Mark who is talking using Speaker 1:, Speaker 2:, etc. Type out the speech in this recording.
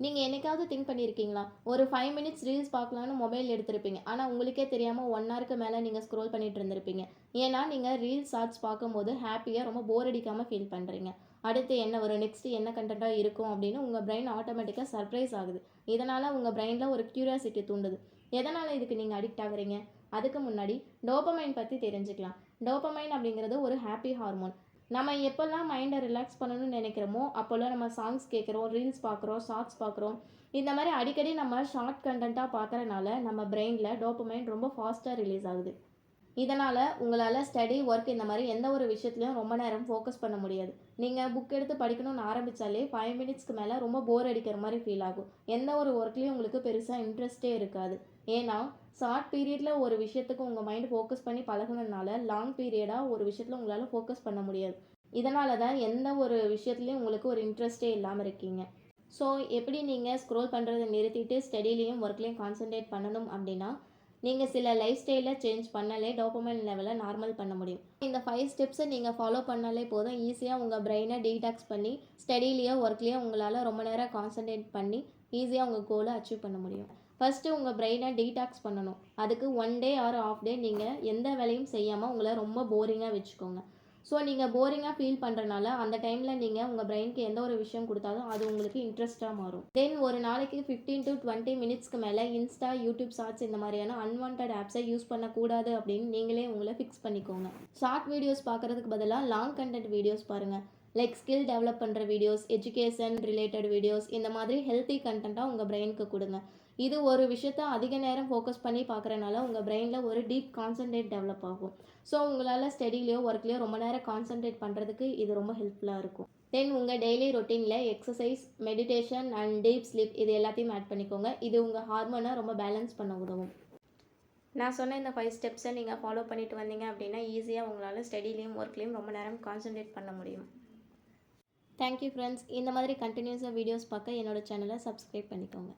Speaker 1: நீங்கள் என்னைக்காவது திங்க் பண்ணியிருக்கீங்களா? ஒரு 5 மினிட்ஸ் ரீல்ஸ் பார்க்கலான்னு மொபைல் எடுத்திருப்பீங்க. ஆனால் உங்களுக்கே தெரியாமல் 1 ஹவருக்கு மேலே நீங்கள் ஸ்க்ரோல் பண்ணிட்டு இருந்திருப்பீங்க. ஏன்னா நீங்கள் ரீல்ஸ் ஷார்ட்ஸ் பார்க்கும்போது ஹாப்பியாக ரொம்ப போர் அடிக்காமல் ஃபீல் பண்ணுறீங்க. அடுத்து என்ன வரும், நெக்ஸ்ட் என்ன கண்டென்ட்டாக இருக்கும் அப்படின்னு உங்கள் பிரெயின் ஆட்டோமேட்டிக்காக சர்ப்ரைஸ் ஆகுது. இதனால் உங்கள் பிரெயினில் ஒரு க்யூரியாசிட்டி தூண்டுது. எதனால் இதுக்கு நீங்கள் அடிக்ட் ஆகுறீங்க? அதுக்கு முன்னாடி டோபமைன் பற்றி தெரிஞ்சுக்கலாம். டோபமைன் அப்படிங்கிறது ஒரு ஹாப்பி ஹார்மோன். நம்ம எப்போல்லாம் மைண்டை ரிலாக்ஸ் பண்ணணும்னு நினைக்கிறோமோ அப்போல்லாம் நம்ம சாங்ஸ் கேட்குறோம், ரீல்ஸ் பார்க்குறோம், ஷார்ட்ஸ் பார்க்குறோம். இந்த மாதிரி அடிக்கடி நம்ம ஷார்ட் கண்டென்ட்டாக பார்க்குறனால நம்ம பிரெயினில் டோபமைன் ரொம்ப ஃபாஸ்ட்டாக ரிலீஸ் ஆகுது. இதனால் உங்களால் ஸ்டடி, ஒர்க் இந்த மாதிரி எந்த ஒரு விஷயத்துலையும் ரொம்ப நேரம் ஃபோக்கஸ் பண்ண முடியாது. நீங்கள் புக் எடுத்து படிக்கணும்னு ஆரம்பித்தாலே 5 மினிட்ஸ்க்கு மேலே ரொம்ப போர் அடிக்கிற மாதிரி ஃபீல் ஆகும். எந்த ஒரு ஒர்க்லேயும் உங்களுக்கு பெருசாக இன்ட்ரெஸ்ட்டே இருக்காது. ஏன்னா ஷார்ட் பீரியடில் ஒரு விஷயத்துக்கு உங்கள் மைண்ட் ஃபோக்கஸ் பண்ணி பழகுனதுனால லாங் பீரியடாக ஒரு விஷயத்தில் உங்களால் ஃபோக்கஸ் பண்ண முடியாது. இதனால தான் எந்த ஒரு விஷயத்துலையும் உங்களுக்கு ஒரு இன்ட்ரெஸ்ட்டே இல்லாமல் இருக்கீங்க. ஸோ எப்படி நீங்கள் ஸ்க்ரோல் பண்ணுறதை நிறுத்திட்டு ஸ்டடிலையும் ஒர்க்லேயும் கான்சென்ட்ரேட் பண்ணணும் அப்படின்னா, நீங்கள் சில லைஃப் ஸ்டைலை சேஞ்ச் பண்ணாலே டோபமைன் லெவலை நார்மல் பண்ண முடியும். இந்த 5 ஸ்டெப்ஸை நீங்கள் ஃபாலோ பண்ணாலே போதும், ஈஸியாக உங்கள் பிரெயினை டீடாக்ஸ் பண்ணி ஸ்டடிலேயோ ஒர்க்லேயோ உங்களால் ரொம்ப நேரம் கான்சென்ட்ரேட் பண்ணி ஈஸியாக உங்கள் கோலை அச்சீவ் பண்ண முடியும். ஃபஸ்ட்டு உங்கள் பிரெயினை டீடாக்ஸ் பண்ணணும். அதுக்கு 1 டே ஆர் ஆஃப் டே நீங்கள் எந்த வேலையும் செய்யாமல் உங்களை ரொம்ப போரிங்காக வச்சுக்கோங்க. ஸோ நீங்கள் போரிங்காக ஃபீல் பண்ணுறனால அந்த டைமில் நீங்கள் உங்கள் பிரெயினுக்கு எந்த ஒரு விஷயம் கொடுத்தாலும் அது உங்களுக்கு இன்ட்ரெஸ்ட்டாக மாறும். தென் ஒரு நாளைக்கு 15 to 20 மினிட்ஸ்க்கு மேலே இன்ஸ்டா, யூடியூப் ஷார்ட்ஸ் இந்த மாதிரியான அன்வான்ட் ஆப்ஸை யூஸ் பண்ணக்கூடாது அப்படின்னு நீங்களே உங்களை ஃபிக்ஸ் பண்ணிக்கோங்க. ஷார்ட் வீடியோஸ் பார்க்குறதுக்கு பதிலாக லாங் கண்டென்ட் வீடியோஸ் பாருங்கள். லைக் ஸ்கில் டெவலப் பண்ணுற வீடியோஸ், எஜுகேஷன் ரிலேட்டட் வீடியோஸ், இந்த மாதிரி ஹெல்த்தி கண்டென்ட்டாக உங்கள் பிரெயினுக்கு கொடுங்க. இது ஒரு விஷயத்த அதிக நேரம் ஃபோக்கஸ் பண்ணி பார்க்குறனால உங்கள் பிரெயினில் ஒரு டீப் கான்சென்ட்ரேட் டெவலப் ஆகும். ஸோ உங்களால் ஸ்டடிலையோ ஒர்க்லையோ ரொம்ப நேரம் கான்சென்ட்ரேட் பண்ணுறதுக்கு இது ரொம்ப ஹெல்ப்ஃபுல்லாக இருக்கும். தென் உங்கள் டெய்லி ரொட்டீனில் exercise, meditation and deep sleep இது எல்லாத்தையும் ஆட் பண்ணிக்கோங்க. இது உங்கள் ஹார்மோனை ரொம்ப பேலன்ஸ் பண்ண உதவும். நான் சொன்ன இந்த 5 ஸ்டெப்ஸை நீங்கள் ஃபாலோ பண்ணிட்டு வந்தீங்க அப்படின்னா ஈஸியாக உங்களால் ஸ்டடிலையும் ஒர்க்லையும் ரொம்ப நேரம் கான்சென்ட்ரேட் பண்ண முடியும். Thank you friends. இந்த மாதிரி கண்டினியூஸாக வீடியோஸ் பார்க்க என்னோட சேனலை சப்ஸ்கிரைப் பண்ணிக்கோங்க.